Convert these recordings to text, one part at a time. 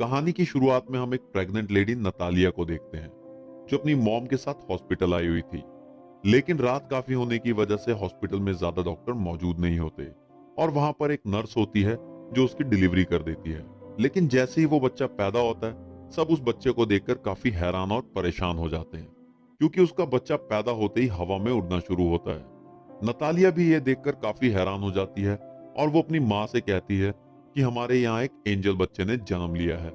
कहानी की शुरुआत में हम एक प्रेग्नेंट लेडी नतालिया को देखते हैं, जो अपनी मॉम के साथ हॉस्पिटल आई हुई थी। लेकिन रात काफी होने की वजह से हॉस्पिटल में ज्यादा डॉक्टर मौजूद नहीं होते और वहां पर एक नर्स होती है जो उसकी डिलीवरी कर देती है। लेकिन जैसे ही वो बच्चा पैदा होता है, सब उस बच्चे को देखकर काफी हैरान और परेशान हो जाते हैं, क्योंकि उसका बच्चा पैदा होते ही हवा में उड़ना शुरू होता है। नतालिया भी ये देखकर काफी हैरान हो जाती है और वो अपनी माँ से कहती है कि हमारे यहाँ एक एंजल बच्चे ने जन्म लिया है।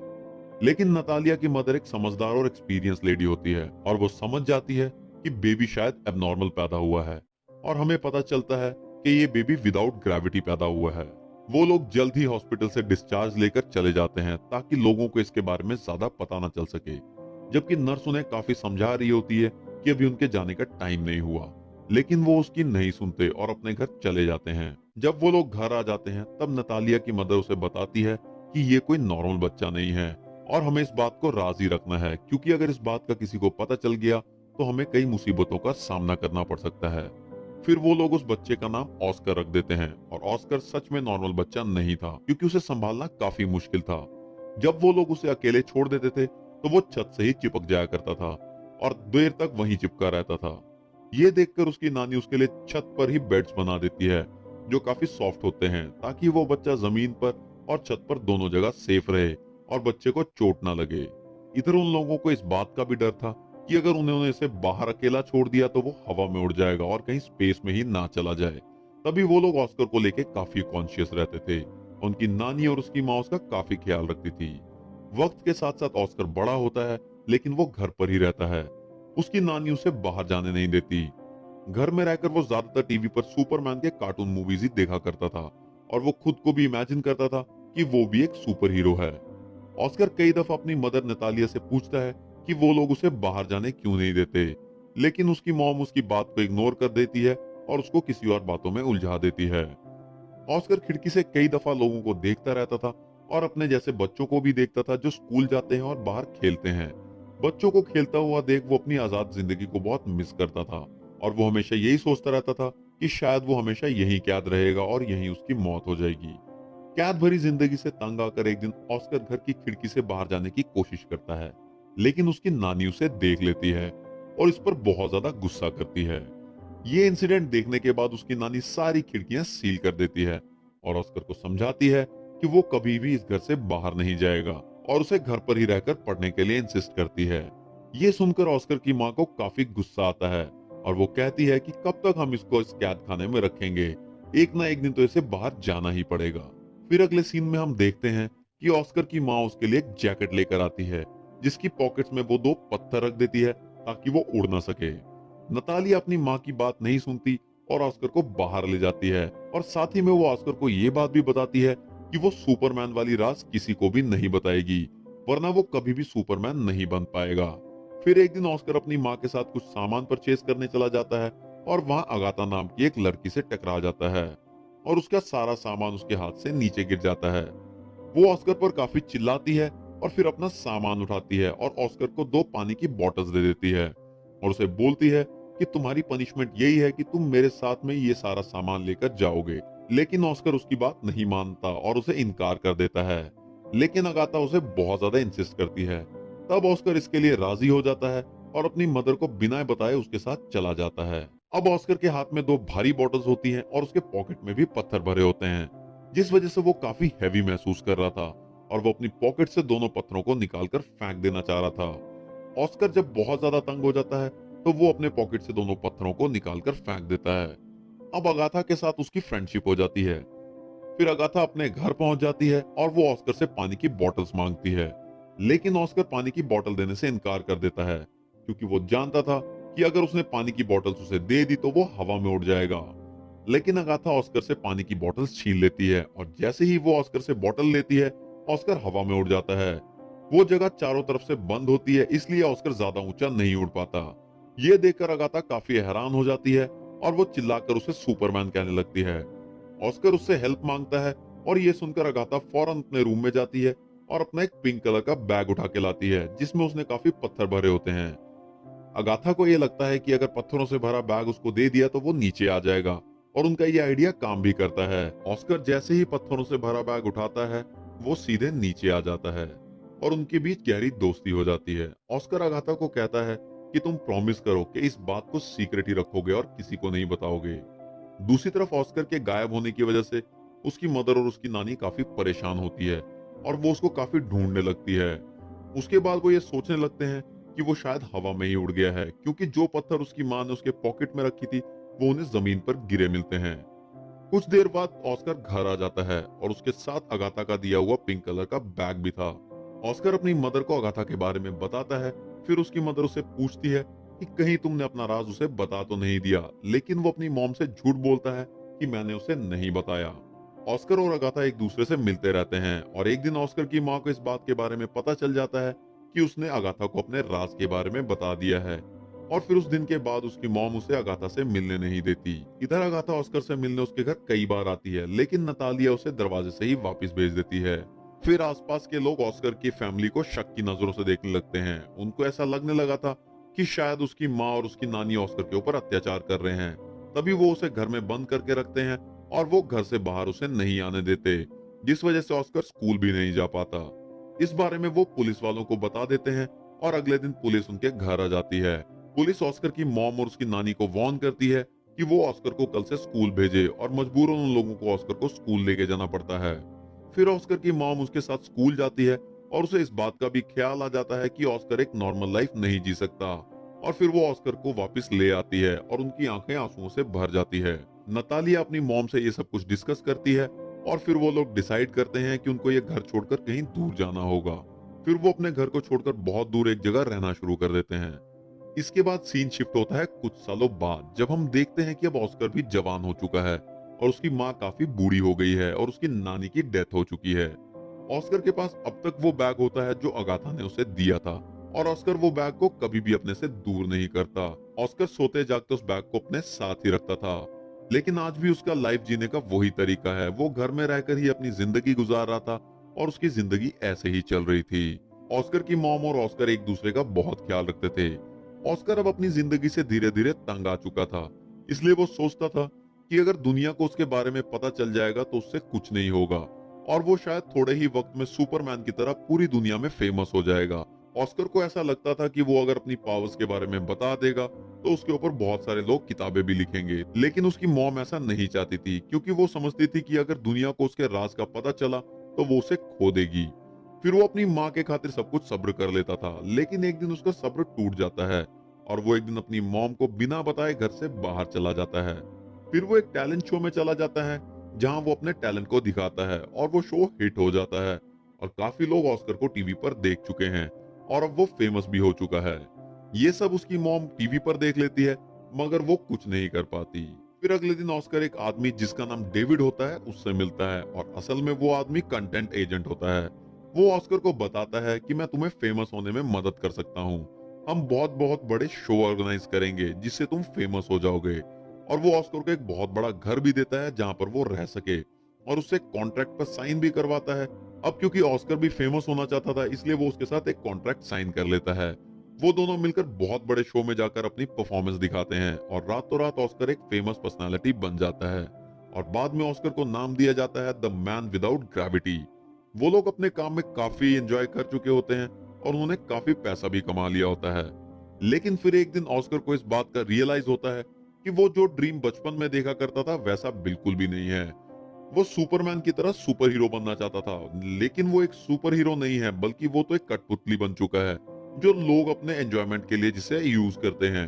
लेकिन नतालिया की मदर एक समझदार और एक्सपीरियंस लेडी होती है और वो समझ जाती है कि बेबी शायद एबनॉर्मल पैदा हुआ है, और हमें पता चलता है कि ये बेबी विदाउट ग्रेविटी पैदा हुआ है। वो लोग जल्द ही हॉस्पिटल से डिस्चार्ज लेकर चले जाते हैं ताकि लोगों को इसके बारे में ज्यादा पता न चल सके, जबकि नर्स उन्हें काफी समझा रही होती है कि अभी उनके जाने का टाइम नहीं हुआ। लेकिन वो उसकी नहीं सुनते और अपने घर चले जाते हैं। जब वो लोग घर आ जाते हैं, तब नतालिया की मदर उसे बताती है कि ये कोई नॉर्मल बच्चा नहीं है और हमें इस बात को राजी रखना है, क्योंकि अगर इस बात का किसी को पता चल गया तो हमें कई मुसीबतों का सामना करना पड़ सकता है। फिर वो लोग उस बच्चे का नाम ऑस्कर रख देते हैं, और ऑस्कर सच में नॉर्मल बच्चा नहीं था, क्योंकि उसे संभालना काफी मुश्किल था। जब वो लोग उसे अकेले छोड़ देते थे तो वो छत से ही चिपक जाया करता था और देर तक वहीं चिपका रहता था। ये देखकर उसकी नानी उसके लिए छत पर ही बेड्स बना देती है, जो काफी सॉफ्ट होते हैं, ताकि वो बच्चा जमीन पर और छत पर दोनों जगह सेफ रहे और बच्चे को चोट ना लगे। इधर उन लोगों को इस बात का भी डर था कि अगर उन्होंने इसे बाहर अकेला छोड़ दिया तो वो हवा में उड़ जाएगा और कहीं स्पेस में ही ना चला जाए। तभी वो लोग ऑस्कर को लेके काफी कॉन्शियस रहते थे। उनकी नानी और उसकी माँ उसका काफी ख्याल रखती थी। वक्त के साथ साथ ऑस्कर बड़ा होता है, लेकिन वो घर पर ही रहता है। उसकी नानी उसे बाहर जाने नहीं देती। घर में रहकर वो ज्यादातर टीवी पर सुपरमैन के कार्टून मूवीज ही देखा करता था और वो खुद को भी इमेजिन करता था कि वो भी एक सुपर हीरो है। ऑस्कर कई दफा अपनी मदर नतालिया से पूछता है कि वो लोग उसे बाहर जाने क्यों नहीं देते, लेकिन उसकी मॉम उसकी बात को इग्नोर कर देती है और उसको किसी और बातों में उलझा देती है। ऑस्कर खिड़की से कई दफा लोगों को देखता रहता था और अपने जैसे बच्चों को भी देखता था जो स्कूल जाते हैं और बाहर खेलते हैं। बच्चों को खेलता हुआ देख वो अपनी आजाद जिंदगी को बहुत मिस करता था और वो हमेशा यही सोचता रहता था कि शायद वो हमेशा यहीं कैद रहेगा और यहीं उसकी मौत हो जाएगी। कैद भरी जिंदगी से तंग आकर एक दिन ऑस्कर घर की खिड़की से बाहर जाने की कोशिश करता है, लेकिन उसकी नानी उसे देख लेती है और इस पर बहुत ज्यादा गुस्सा करती है। ये इंसिडेंट देखने के बाद उसकी नानी सारी खिड़कियां सील कर देती है और ऑस्कर को समझाती है कि वो कभी भी इस घर से बाहर नहीं जाएगा और उसे घर पर ही रहकर पढ़ने के लिए इंसिस्ट करती है। ये सुनकर ऑस्कर की माँ को काफी गुस्सा आता है और वो कहती है कि कब तक हम इसको इस कैद खाने में रखेंगे, एक ना एक दिन तो इसे बाहर जाना ही पड़ेगा। फिर अगले सीन में हम देखते हैं कि ऑस्कर की माँ उसके लिए एक जैकेट लेकर आती है, जिसकी पॉकेट्स में वो दो पत्थर रख देती है ताकि वो उड़ ना सके। नतालिया अपनी माँ की बात नहीं सुनती और ऑस्कर को बाहर ले जाती है, और साथ ही में वो ऑस्कर को ये बात भी बताती है कि वो सुपरमैन वाली राज किसी को भी नहीं बताएगी, वरना वो कभी भी सुपरमैन नहीं बन पाएगा। फिर एक दिन ऑस्कर अपनी माँ के साथ कुछ सामान परचेज करने चला जाता है और वहाँ अगाथा नाम की एक लड़की से टकरा जाता है और उसका सारा सामान उसके हाथ से नीचे गिर जाता है। वो ऑस्कर पर काफी चिल्लाती है और फिर अपना सामान उठाती है और ऑस्कर को दो पानी की बोतल्स दे देती है और उसे बोलती है कि तुम्हारी पनिशमेंट यही है कि तुम मेरे साथ में ये सारा सामान लेकर जाओगे। लेकिन ऑस्कर उसकी बात नहीं मानता और उसे इनकार कर देता है, लेकिन अगाथा उसे बहुत ज्यादा इंसिस्ट करती है। तब ऑस्कर इसके लिए राजी हो जाता है और अपनी मदर को बिना बताए उसके साथ चला जाता है। अब ऑस्कर के हाथ में दो भारी बॉटल्स होती हैं और उसके पॉकेट में भी पत्थर भरे होते हैं, जिस वजह से वो काफी हैवी महसूस कर रहा था और वो अपनी पॉकेट से दोनों पत्थरों को निकालकर फेंक देना चाह रहा था। ऑस्कर जब बहुत ज्यादा तंग हो जाता है तो वो अपने पॉकेट से दोनों पत्थरों को निकालकर फेंक देता है। अब अगाथा के साथ उसकी फ्रेंडशिप हो जाती है। फिर अगाथा अपने घर पहुंच जाती है और वो ऑस्कर से पानी की बॉटल्स मांगती है, लेकिन ऑस्कर पानी की बोतल देने से इनकार कर देता है, क्योंकि वो जानता था कि अगर उसने पानी की बोतल्स उसे दे दी तो वो हवा में उड़ जाएगा। लेकिन अगाथा ऑस्कर से पानी की बोतल्स छीन लेती है और जैसे ही वो ऑस्कर से बोतल लेती है, ऑस्कर हवा में उड़ जाता है। वो जगह चारों तरफ से बंद होती है, इसलिए ऑस्कर ज्यादा ऊंचा नहीं उड़ पाता। ये देखकर अगाथा काफी हैरान हो जाती है और वो चिल्लाकर उसे सुपरमैन कहने लगती है। ऑस्कर उससे हेल्प मांगता है और ये सुनकर अगाथा फौरन अपने रूम में जाती है और अपना एक पिंक कलर का बैग उठा के लाती है, जिसमें उसने काफी पत्थर भरे होते हैं। अगाथा को ये लगता है कि अगर पत्थरों से भरा बैग उसको दे दिया तो वो नीचे आ जाएगा, और उनका ये आइडिया काम भी करता है। ऑस्कर जैसे ही पत्थरों से भरा बैग उठाता है, वो सीधे नीचे आ जाता है और उनके बीच गहरी दोस्ती हो जाती है। ऑस्कर अगाथा को कहता है कि तुम प्रॉमिस करो कि इस बात को सीक्रेट ही रखोगे और किसी को नहीं बताओगे। दूसरी तरफ ऑस्कर के गायब होने की वजह से उसकी मदर और उसकी नानी काफी परेशान होती है और वो उसको काफी ढूंढने लगती है। उसके बाद वो ये सोचने लगते हैं कि वो शायद हवा में ही उड़ गया है, क्योंकि जो पत्थर उसकी माँ ने उसके पॉकेट में रखी थी वो उन्हें जमीन पर गिरे मिलते हैं। कुछ देर बाद ऑस्कर घर आ जाता है और उसके साथ अगाथा का दिया हुआ पिंक कलर का बैग भी था। ऑस्कर अपनी मदर को अगाथा के बारे में बताता है। फिर उसकी मदर उसे पूछती है कि कहीं तुमने अपना राज उसे बता तो नहीं दिया, लेकिन वो अपनी मॉम से झूठ बोलता है कि मैंने उसे नहीं बताया। ऑस्कर और अगाथा एक दूसरे से मिलते रहते हैं और एक दिन ऑस्कर की माँ को इस बात के बारे में पता चल जाता है कि उसने अगाथा को अपने राज के बारे में बता दिया है। और फिर उस दिन के बाद उसकी मॉम उसे अगाथा से मिलने नहीं देती। इधर अगाथा ऑस्कर से मिलने उसके घर कई बार आती है, लेकिन नतालिया उसे दरवाजे से ही वापस भेज देती है। फिर आसपास के लोग ऑस्कर की फैमिली को शक की नजरों से देखने लगते हैं। उनको ऐसा लगने लगा था कि शायद उसकी माँ और उसकी नानी ऑस्कर के ऊपर अत्याचार कर रहे हैं। तभी वो उसे घर में बंद करके रखते हैं और वो घर से बाहर उसे नहीं आने देते, जिस वजह से ऑस्कर स्कूल भी नहीं जा पाता। इस बारे में वो पुलिस वालों को बता देते हैं और अगले दिन पुलिस उनके घर आ जाती है। पुलिस ऑस्कर की मॉम और उसकी नानी को वार्न करती है कि वो ऑस्कर को कल से स्कूल भेजे और मजबूरन उन लोगों को ऑस्कर को स्कूल लेके जाना पड़ता है। फिर ऑस्कर की मॉम उसके साथ स्कूल जाती है और उसे इस बात का भी ख्याल आ जाता है कि ऑस्कर एक नॉर्मल लाइफ नहीं जी सकता। और फिर वो ऑस्कर को वापस ले आती है और उनकी आंखें आंसुओं से भर जाती है। नतालिया अपनी मॉम से ये सब कुछ डिस्कस करती है और फिर वो लोग डिसाइड करते हैं कि उनको ये घर छोड़कर कहीं दूर जाना होगा। फिर वो अपने घर को छोड़कर बहुत दूर एक जगह रहना शुरू कर देते हैं। इसके बाद सीन शिफ्ट होता है कुछ सालों बाद, जब हम देखते हैं कि अब ऑस्कर भी जवान हो चुका है और उसकी माँ काफी बूढ़ी हो गई है और उसकी नानी की डेथ हो चुकी है। ऑस्कर के पास अब तक वो बैग होता है जो अगाथा ने उसे दिया था और ऑस्कर वो बैग को कभी भी अपने से दूर नहीं करता। ऑस्कर सोते जागते उस बैग को अपने साथ ही रखता था, लेकिन आज भी उसका लाइफ जीने का वही तरीका है। वो घर में रहकर ही अपनी जिंदगी गुजार रहा था और उसकी जिंदगी ऐसे ही चल रही थी। ऑस्कर की मॉम और ऑस्कर एक दूसरे का बहुत ख्याल रखते थे। ऑस्कर अब अपनी जिंदगी से धीरे धीरे तंग आ चुका था, इसलिए वो सोचता था कि अगर दुनिया को उसके बारे में पता चल जाएगा तो उससे कुछ नहीं होगा और वो शायद थोड़े ही वक्त में सुपरमैन की तरह पूरी दुनिया में फेमस हो जाएगा। ऑस्कर को ऐसा लगता था कि वो अगर अपनी पावर्स के बारे में बता देगा तो उसके ऊपर बहुत सारे लोग किताबें भी लिखेंगे, लेकिन उसकी मॉम ऐसा नहीं चाहती थी, क्योंकि वो समझती थी कि अगर दुनिया को उसके राज का पता चला तो वो उसे खो देगी। फिर वो अपनी माँ के खातिर सब कुछ सब्र कर लेता था, लेकिन एक दिन उसका सब्र टूट जाता है और वो एक दिन अपनी मॉम को बिना बताए घर से बाहर चला जाता है। फिर वो एक टैलेंट शो में चला जाता है जहां वो अपने टैलेंट को दिखाता है और वो शो हिट हो जाता है और काफी लोग ऑस्कर को टीवी पर देख चुके हैं और अब वो फेमस भी हो चुका है। ये सब उसकी मॉम टीवी पर देख लेती है, मगर वो कुछ नहीं कर पाती। फिर अगले दिन ऑस्कर एक आदमी जिसका नाम डेविड होता है उससे मिलता है और असल में वो आदमी कंटेंट एजेंट होता है। वो ऑस्कर को बताता है कि मैं तुम्हें फेमस होने में मदद कर सकता हूँ। हम बहुत बहुत बड़े शो ऑर्गेनाइज करेंगे जिससे तुम फेमस हो जाओगे। और वो ऑस्कर को एक बहुत बड़ा घर भी देता है जहां पर वो रह सके और उससे कॉन्ट्रैक्ट पर साइन भी करवाता है। अब क्योंकि ऑस्कर भी फेमस होना चाहता था, इसलिए वो उसके साथ एक कॉन्ट्रैक्ट साइन कर लेता है। वो दोनों मिलकर बहुत बड़े शो में जाकर अपनी परफॉर्मेंस दिखाते हैं और रातों रात ऑस्कर एक फेमस पर्सनालिटी बन जाता है और बाद में ऑस्कर को नाम दिया जाता है द मैन विदाउट ग्रेविटी। वो लोग अपने काम में काफी एंजॉय कर चुके होते हैं और उन्होंने काफी पैसा भी कमा लिया होता है। लेकिन फिर एक दिन ऑस्कर को इस बात का रियलाइज होता है कि वो जो ड्रीम बचपन में देखा करता था वैसा बिल्कुल भी नहीं है। वो सुपरमैन की तरह सुपर हीरो बनना चाहता था, लेकिन वो एक सुपर हीरो नहीं है, बल्कि वो तो एक कठपुतली बन चुका है जो लोग अपने एंजॉयमेंट के लिए जिसे यूज करते हैं।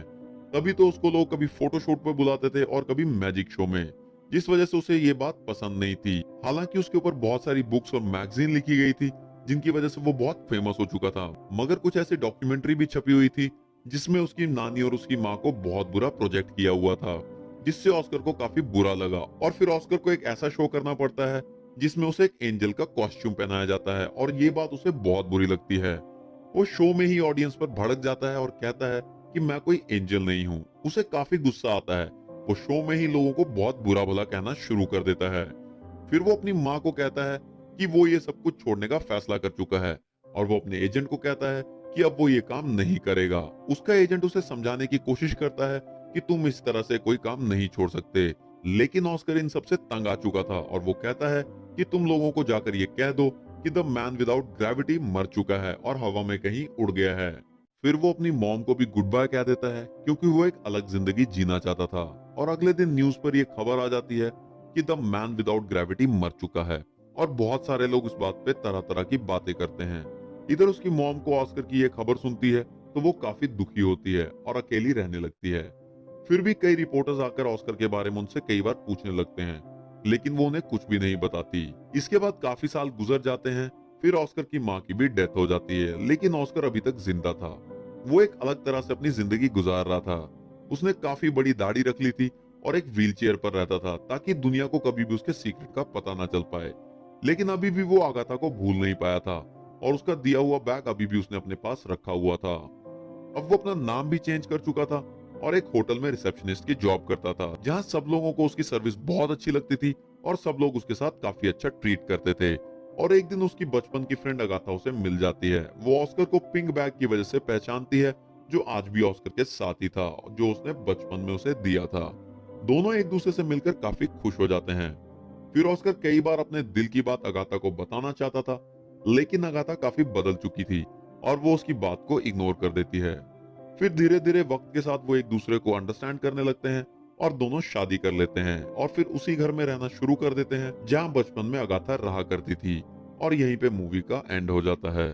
तभी तो उसको लोग कभी फोटोशूट पे बुलाते थे और कभी मैजिक शो में, जिस वजह से उसे ये बात पसंद नहीं थी। हालांकि उसके ऊपर बहुत सारी बुक्स और मैगजीन लिखी गई थी जिनकी वजह से वो बहुत फेमस हो चुका था, मगर कुछ ऐसी डॉक्यूमेंट्री भी छपी हुई थी जिसमें उसकी नानी और उसकी माँ को बहुत बुरा प्रोजेक्ट किया हुआ था, जिससे ऑस्कर को काफी बुरा लगा। और फिर ऑस्कर को एक ऐसा शो करना पड़ता है जिसमें उसे एक एंजल का कॉस्ट्यूम पहनाया जाता है और ये बात उसे बहुत बुरी लगती है। वो शो में ही ऑडियंस पर भड़क जाता है और कहता है कि मैं कोई एंजल नहीं हूँ। उसे काफी गुस्सा आता है। वो शो में ही लोगों को बहुत बुरा भला कहना शुरू कर देता है। फिर वो अपनी माँ को कहता है कि वो ये सब कुछ छोड़ने का फैसला कर चुका है और वो अपने एजेंट को कहता है कि अब वो ये काम नहीं करेगा। उसका एजेंट उसे समझाने की कोशिश करता है कि तुम इस तरह से कोई काम नहीं छोड़ सकते, लेकिन ऑस्कर इन सबसे तंग आ चुका था और वो कहता है कि तुम लोगों को जाकर ये कह दो कि द मैन विदाउट ग्रेविटी मर चुका है और हवा में कहीं उड़ गया है। फिर वो अपनी मॉम को भी गुड बाय कह देता है क्योंकि वो एक अलग जिंदगी जीना चाहता था। और अगले दिन न्यूज पर ये खबर आ जाती है कि द मैन विदाउट ग्रेविटी मर चुका है और बहुत सारे लोग इस बात पे तरह तरह की बातें करते हैं। इधर उसकी मॉम को ऑस्कर की ये खबर सुनती है तो वो काफी दुखी होती है और अकेली रहने लगती है। फिर भी कई रिपोर्टर्स आकर ऑस्कर के बारे में उनसे कई बार पूछने लगते हैं, लेकिन वो उन्हें कुछ भी नहीं बताती। इसके बाद काफी साल गुजर जाते हैं। फिर ऑस्कर की माँ की भी डेथ हो जाती है, लेकिन ऑस्कर अभी तक जिंदा था। वो एक अलग तरह से अपनी जिंदगी गुजार रहा था। उसने काफी बड़ी दाढ़ी रख ली थी और एक व्हीलचेयर पर रहता था ताकि दुनिया को कभी भी उसके सीक्रेट का पता ना चल पाए। लेकिन अभी भी वो आगाथा को भूल नहीं पाया था और उसका दिया हुआ बैग अभी भी उसने अपने पास रखा हुआ था। अब वो अपना नाम भी चेंज कर चुका था और एक होटल में रिसेप्शनिस्ट की जॉब करता था, जहां सब लोगों को उसकी सर्विस बहुत अच्छी लगती थी और सब लोग उसके साथ काफी अच्छा ट्रीट करते थे। और एक दिन उसकी बचपन की फ्रेंड अगाथा उसे मिल जाती है। वो ऑस्कर को पिंक बैग की वजह से पहचानती है, जो आज भी ऑस्कर के साथ ही था, जो उसने बचपन में उसे दिया था। दोनों एक दूसरे से मिलकर काफी खुश हो जाते हैं। फिर ऑस्कर कई बार अपने दिल की बात अगाथा को बताना चाहता था, लेकिन अगाथा काफी बदल चुकी थी और वो उसकी बात को इग्नोर कर देती है। फिर धीरे धीरे वक्त के साथ वो एक दूसरे को अंडरस्टैंड करने लगते हैं और दोनों शादी कर लेते हैं और फिर उसी घर में रहना शुरू कर देते हैं जहां बचपन में अगाथा रहा करती थी। और यहीं पे मूवी का एंड हो जाता है।